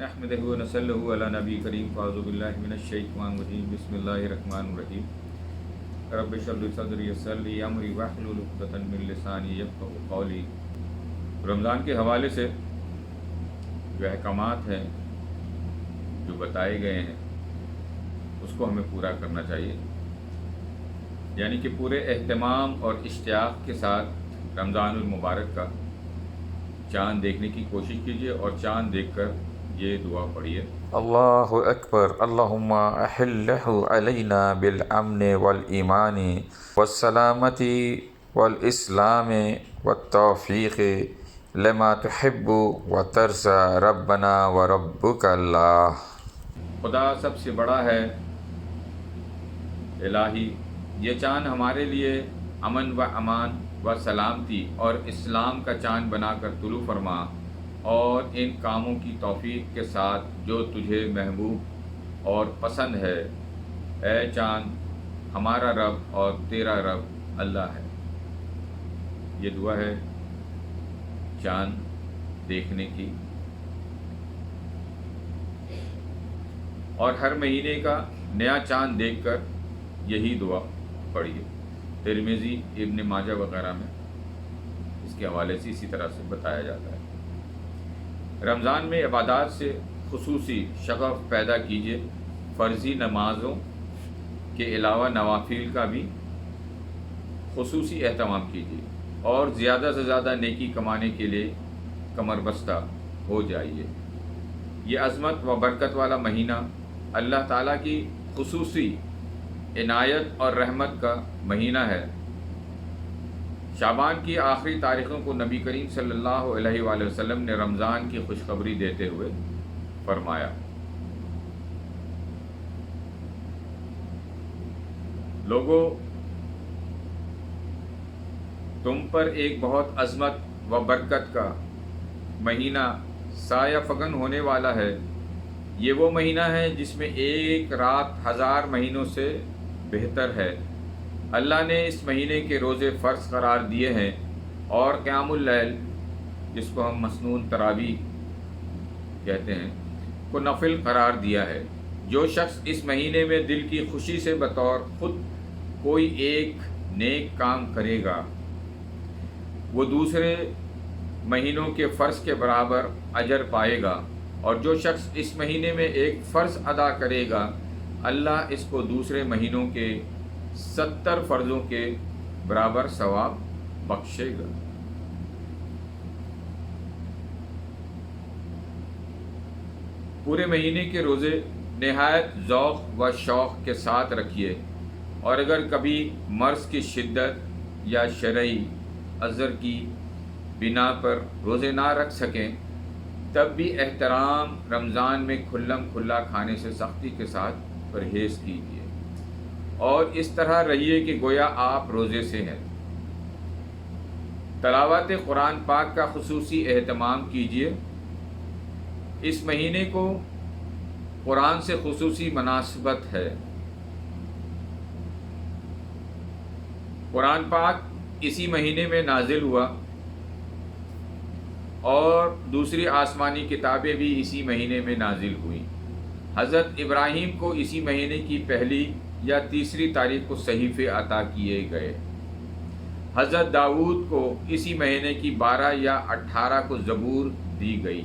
نحمدہ و نصلی علی نبی کریم فاعوذ باللہ من الشیطان الرجیم بسم اللہ الرحمن الرحیم رب اشرح لی صدری یسر لی امری واحلل عقدۃ من لسانی یفقہوا قولی۔ رمضان کے حوالے سے جو احکامات ہیں جو بتائے گئے ہیں اس کو ہمیں پورا کرنا چاہیے، یعنی کہ پورے اہتمام اور اشتیاق کے ساتھ رمضان المبارک کا چاند دیکھنے کی کوشش کیجیے اور چاند دیکھ کر یہ دعا پڑھیے۔ اللہ اکبر، اللہم احلہ علینا بالامن والایمان والسلامت والاسلام والتوفیق لما تحب وترضى ربنا وربک اللہ۔ خدا سب سے بڑا ہے الہی، یہ چاند ہمارے لیے امن و امان و سلامتی اور اسلام کا چاند بنا کر طلوع فرما، اور ان کاموں کی توفیق کے ساتھ جو تجھے محبوب اور پسند ہے۔ اے چاند ہمارا رب اور تیرا رب اللہ ہے۔ یہ دعا ہے چاند دیکھنے کی، اور ہر مہینے کا نیا چاند دیکھ کر یہی دعا پڑھیے۔ ترمذی، ابن ماجہ وغیرہ میں اس کے حوالے سے اسی طرح سے بتایا جاتا ہے۔ رمضان میں عبادات سے خصوصی شغف پیدا کیجیے، فرضی نمازوں کے علاوہ نوافل کا بھی خصوصی اہتمام کیجیے، اور زیادہ سے زیادہ نیکی کمانے کے لیے کمر بستہ ہو جائیے۔ یہ عظمت و برکت والا مہینہ اللہ تعالیٰ کی خصوصی عنایت اور رحمت کا مہینہ ہے۔ شعبان کی آخری تاریخوں کو نبی کریم صلی اللہ علیہ وآلہ وسلم نے رمضان کی خوشخبری دیتے ہوئے فرمایا، لوگو، تم پر ایک بہت عظمت و برکت کا مہینہ سایہ فگن ہونے والا ہے۔ یہ وہ مہینہ ہے جس میں ایک رات 1000 مہینوں سے بہتر ہے۔ اللہ نے اس مہینے کے روزے فرض قرار دیے ہیں، اور قیام اللیل، جس کو ہم مسنون تراویح کہتے ہیں، کو نفل قرار دیا ہے۔ جو شخص اس مہینے میں دل کی خوشی سے بطور خود کوئی ایک نیک کام کرے گا، وہ دوسرے مہینوں کے فرض کے برابر اجر پائے گا، اور جو شخص اس مہینے میں ایک فرض ادا کرے گا، اللہ اس کو دوسرے مہینوں کے 70 فرضوں کے برابر ثواب بخشے گا۔ پورے مہینے کے روزے نہایت ذوق و شوق کے ساتھ رکھیے، اور اگر کبھی مرض کی شدت یا شرعی عذر کی بنا پر روزے نہ رکھ سکیں، تب بھی احترام رمضان میں کھلم کھلا کھانے سے سختی کے ساتھ پرہیز کیجیے، اور اس طرح رہیے کہ گویا آپ روزے سے ہیں۔ تلاوت قرآن پاک کا خصوصی اہتمام کیجیے۔ اس مہینے کو قرآن سے خصوصی مناسبت ہے۔ قرآن پاک اسی مہینے میں نازل ہوا، اور دوسری آسمانی کتابیں بھی اسی مہینے میں نازل ہوئیں۔ حضرت ابراہیم کو اسی مہینے کی پہلی یا تیسری تاریخ کو صحیفے عطا کیے گئے۔ حضرت داؤد کو اسی مہینے کی 12 یا 18 کو زبور دی گئی۔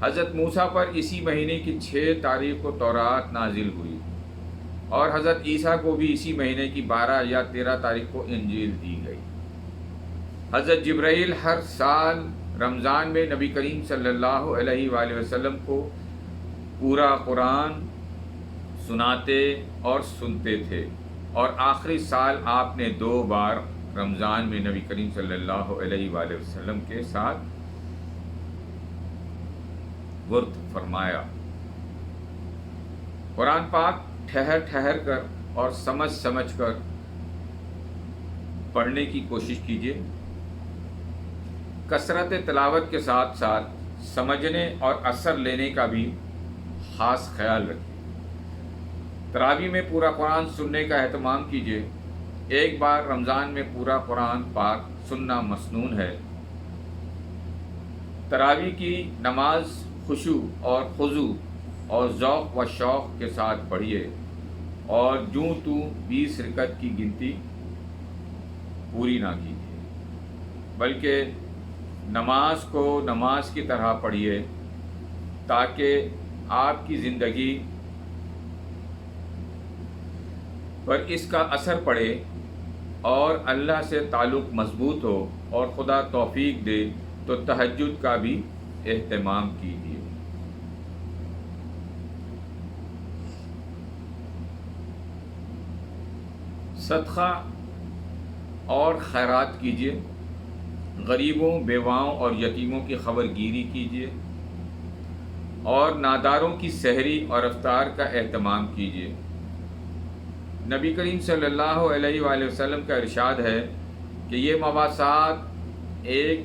حضرت موسیٰ پر اسی مہینے کی 6 تاریخ کو تورات نازل ہوئی، اور حضرت عیسیٰ کو بھی اسی مہینے کی 12 یا 13 تاریخ کو انجیل دی گئی۔ حضرت جبرائیل ہر سال رمضان میں نبی کریم صلی اللہ علیہ وآلہ وسلم کو پورا قرآن سناتے اور سنتے تھے، اور آخری سال آپ نے 2 بار رمضان میں نبی کریم صلی اللہ علیہ وآلہ وسلم کے ساتھ ورد فرمایا۔ قرآن پاک ٹھہر ٹھہر کر اور سمجھ سمجھ کر پڑھنے کی کوشش کیجیے۔ کثرت تلاوت کے ساتھ ساتھ سمجھنے اور اثر لینے کا بھی خاص خیال رکھیے۔ تراویح میں پورا قرآن سننے کا اہتمام کیجیے۔ ایک بار رمضان میں پورا قرآن پاک سننا مسنون ہے۔ تراویح کی نماز خشوع اور خضوع اور ذوق و شوق کے ساتھ پڑھیے، اور جوں تو 20 رکعت کی گنتی پوری نہ کیجیے، بلکہ نماز کو نماز کی طرح پڑھیے، تاکہ آپ کی زندگی پر اس کا اثر پڑے اور اللہ سے تعلق مضبوط ہو، اور خدا توفیق دے تو تہجد کا بھی اہتمام کیجیے۔ صدقہ اور خیرات کیجیے، غریبوں، بیواؤں اور یتیموں کی خبر گیری کیجیے، اور ناداروں کی سحری اور افطار کا اہتمام کیجیے۔ نبی کریم صلی اللہ علیہ وآلہ وسلم کا ارشاد ہے کہ یہ مواسات ایک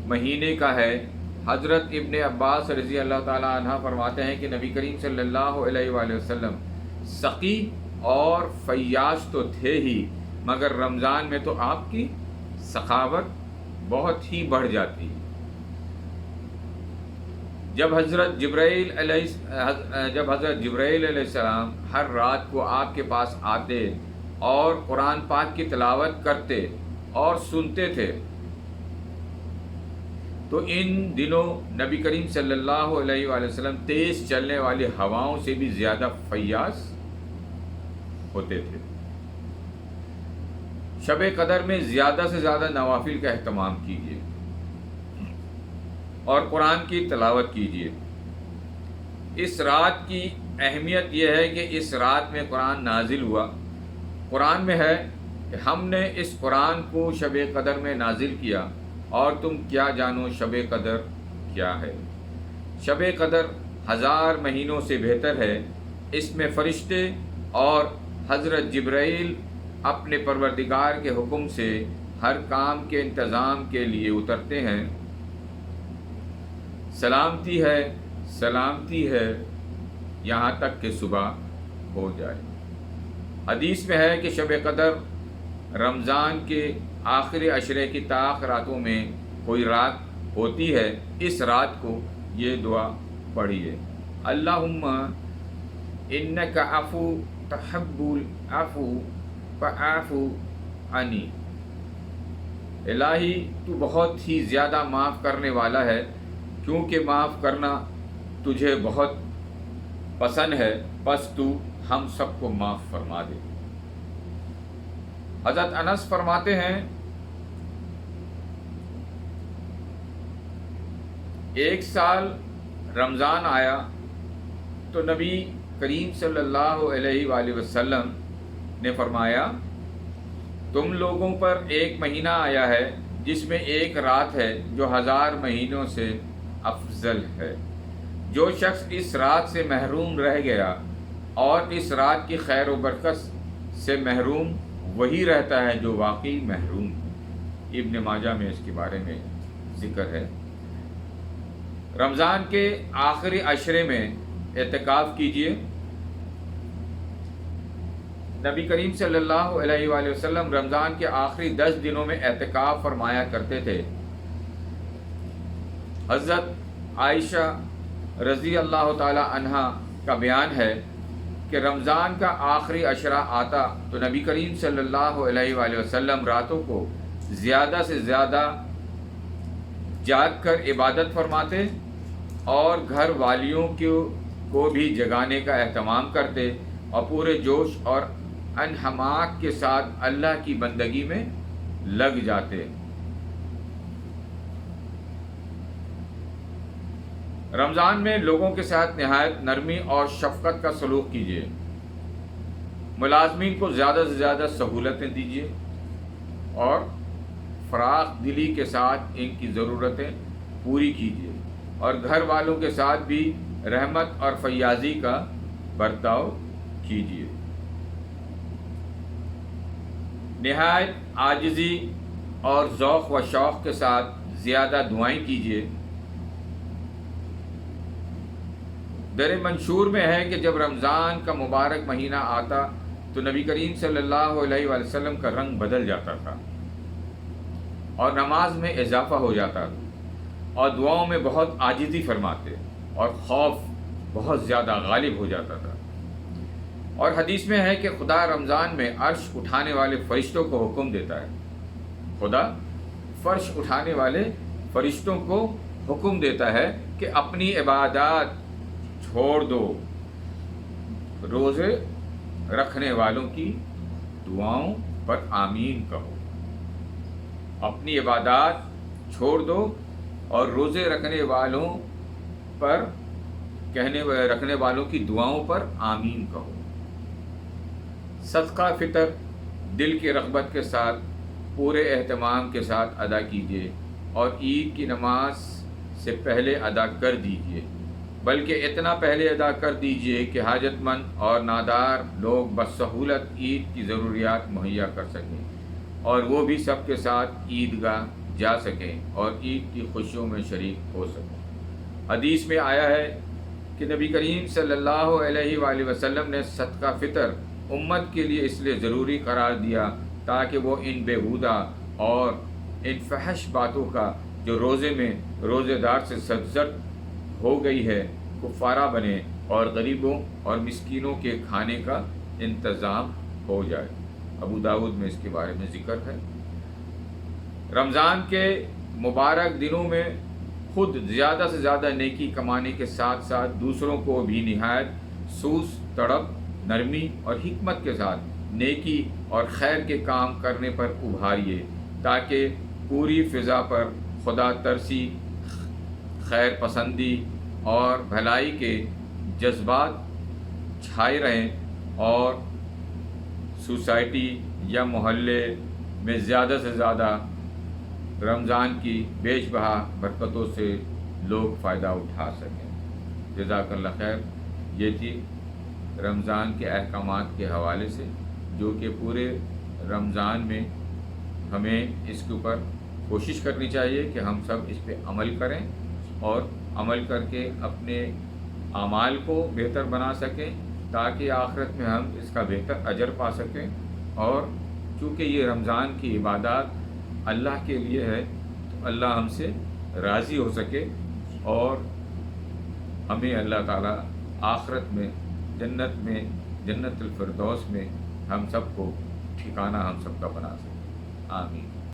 مہینے کا ہے۔ حضرت ابن عباس رضی اللہ تعالی عنہ فرماتے ہیں کہ نبی کریم صلی اللہ علیہ وآلہ وسلم سقی اور فیاض تو تھے ہی، مگر رمضان میں تو آپ کی سخاوت بہت ہی بڑھ جاتی۔ جب حضرت جبرائیل علیہ السلام ہر رات کو آپ کے پاس آتے اور قرآن پاک کی تلاوت کرتے اور سنتے تھے، تو ان دنوں نبی کریم صلی اللہ علیہ وآلہ وسلم تیز چلنے والی ہواؤں سے بھی زیادہ فیاض ہوتے تھے۔ شب قدر میں زیادہ سے زیادہ نوافل کا اہتمام کیجیے اور قرآن کی تلاوت کیجیے۔ اس رات کی اہمیت یہ ہے کہ اس رات میں قرآن نازل ہوا۔ قرآن میں ہے کہ ہم نے اس قرآن کو شب قدر میں نازل کیا، اور تم کیا جانو شب قدر کیا ہے۔ شب قدر 1000 مہینوں سے بہتر ہے۔ اس میں فرشتے اور حضرت جبرائیل اپنے پروردگار کے حکم سے ہر کام کے انتظام کے لیے اترتے ہیں۔ سلامتی ہے، سلامتی ہے، یہاں تک کہ صبح ہو جائے۔ حدیث میں ہے کہ شب قدر رمضان کے آخری عشرے کی طاق راتوں میں کوئی رات ہوتی ہے۔ اس رات کو یہ دعا پڑھیے: اللہم انک عفو تحب العفو فاعف عنی۔ الہی تو بہت ہی زیادہ معاف کرنے والا ہے، کیونکہ معاف کرنا تجھے بہت پسند ہے، پس تو ہم سب کو معاف فرما دے۔ حضرت انس فرماتے ہیں، ایک سال رمضان آیا تو نبی کریم صلی اللہ علیہ وآلہ وسلم نے فرمایا، تم لوگوں پر ایک مہینہ آیا ہے جس میں ایک رات ہے جو 1000 مہینوں سے افضل ہے۔ جو شخص اس رات سے محروم رہ گیا اور اس رات کی خیر و برکت سے محروم وہی رہتا ہے جو واقعی محروم ہے۔ ابن ماجہ میں اس کے بارے میں ذکر ہے۔ رمضان کے آخری عشرے میں اعتکاف کیجیے۔ نبی کریم صلی اللہ علیہ وآلہ وسلم رمضان کے آخری 10 دنوں میں اعتکاف فرمایا کرتے تھے۔ حضرت عائشہ رضی اللہ تعالی عنہا کا بیان ہے کہ رمضان کا آخری عشرہ آتا تو نبی کریم صلی اللہ علیہ وآلہ وسلم راتوں کو زیادہ سے زیادہ جاگ کر عبادت فرماتے اور گھر والیوں کو بھی جگانے کا اہتمام کرتے اور پورے جوش اور انہماک کے ساتھ اللہ کی بندگی میں لگ جاتے۔ رمضان میں لوگوں کے ساتھ نہایت نرمی اور شفقت کا سلوک کیجیے۔ ملازمین کو زیادہ سے زیادہ سہولتیں دیجیے اور فراخ دلی کے ساتھ ان کی ضرورتیں پوری کیجیے، اور گھر والوں کے ساتھ بھی رحمت اور فیاضی کا برتاؤ کیجیے۔ نہایت عاجزی اور ذوق و شوق کے ساتھ زیادہ دعائیں کیجیے۔ در منشور میں ہے کہ جب رمضان کا مبارک مہینہ آتا تو نبی کریم صلی اللہ علیہ وآلہ وسلم کا رنگ بدل جاتا تھا اور نماز میں اضافہ ہو جاتا، اور دعاؤں میں بہت عاجزی فرماتے اور خوف بہت زیادہ غالب ہو جاتا تھا۔ اور حدیث میں ہے کہ خدا رمضان میں عرش اٹھانے والے فرشتوں کو حکم دیتا ہے، خدا فرش اٹھانے والے فرشتوں کو حکم دیتا ہے کہ اپنی عبادات چھوڑ دو، روزے رکھنے والوں کی دعاؤں پر آمین کہو۔ اپنی عبادات چھوڑ دو اور روزے رکھنے والوں کی دعاؤں پر آمین کہو۔ صدقہ فطر دل کی رغبت کے ساتھ پورے اہتمام کے ساتھ ادا کیجیے اور عید کی نماز سے پہلے ادا کر دیجیے، بلکہ اتنا پہلے ادا کر دیجیے کہ حاجت مند اور نادار لوگ بسہولت عید کی ضروریات مہیا کر سکیں اور وہ بھی سب کے ساتھ عیدگاہ جا سکیں اور عید کی خوشیوں میں شریک ہو سکیں۔ حدیث میں آیا ہے کہ نبی کریم صلی اللہ علیہ وآلہ وسلم نے صدقہ فطر امت کے لیے اس لیے ضروری قرار دیا تاکہ وہ ان بیہودہ اور ان فحش باتوں کا جو روزے میں روزے دار سے سرزد ہو گئی ہے کفارہ بنے اور غریبوں اور مسکینوں کے کھانے کا انتظام ہو جائے۔ ابو داؤد میں اس کے بارے میں ذکر ہے۔ رمضان کے مبارک دنوں میں خود زیادہ سے زیادہ نیکی کمانے کے ساتھ ساتھ دوسروں کو بھی نہایت سوز، تڑپ، نرمی اور حکمت کے ساتھ نیکی اور خیر کے کام کرنے پر ابھاریے تاکہ پوری فضا پر خدا ترسی، خیر پسندی اور بھلائی کے جذبات چھائے رہیں اور سوسائٹی یا محلے میں زیادہ سے زیادہ رمضان کی بیش بہا برکتوں سے لوگ فائدہ اٹھا سکیں۔ جزاک اللہ خیر۔ یہ تھی رمضان کے احکامات کے حوالے سے جو کہ پورے رمضان میں ہمیں اس کے اوپر کوشش کرنی چاہیے کہ ہم سب اس پہ عمل کریں اور عمل کر کے اپنے اعمال کو بہتر بنا سکیں تاکہ آخرت میں ہم اس کا بہتر اجر پا سکیں۔ اور چونکہ یہ رمضان کی عبادات اللہ کے لیے ہے تو اللہ ہم سے راضی ہو سکے اور ہمیں اللہ تعالیٰ آخرت میں جنت الفردوس میں ہم سب کو ٹھکانہ ہم سب کا بنا سکے۔ آمین۔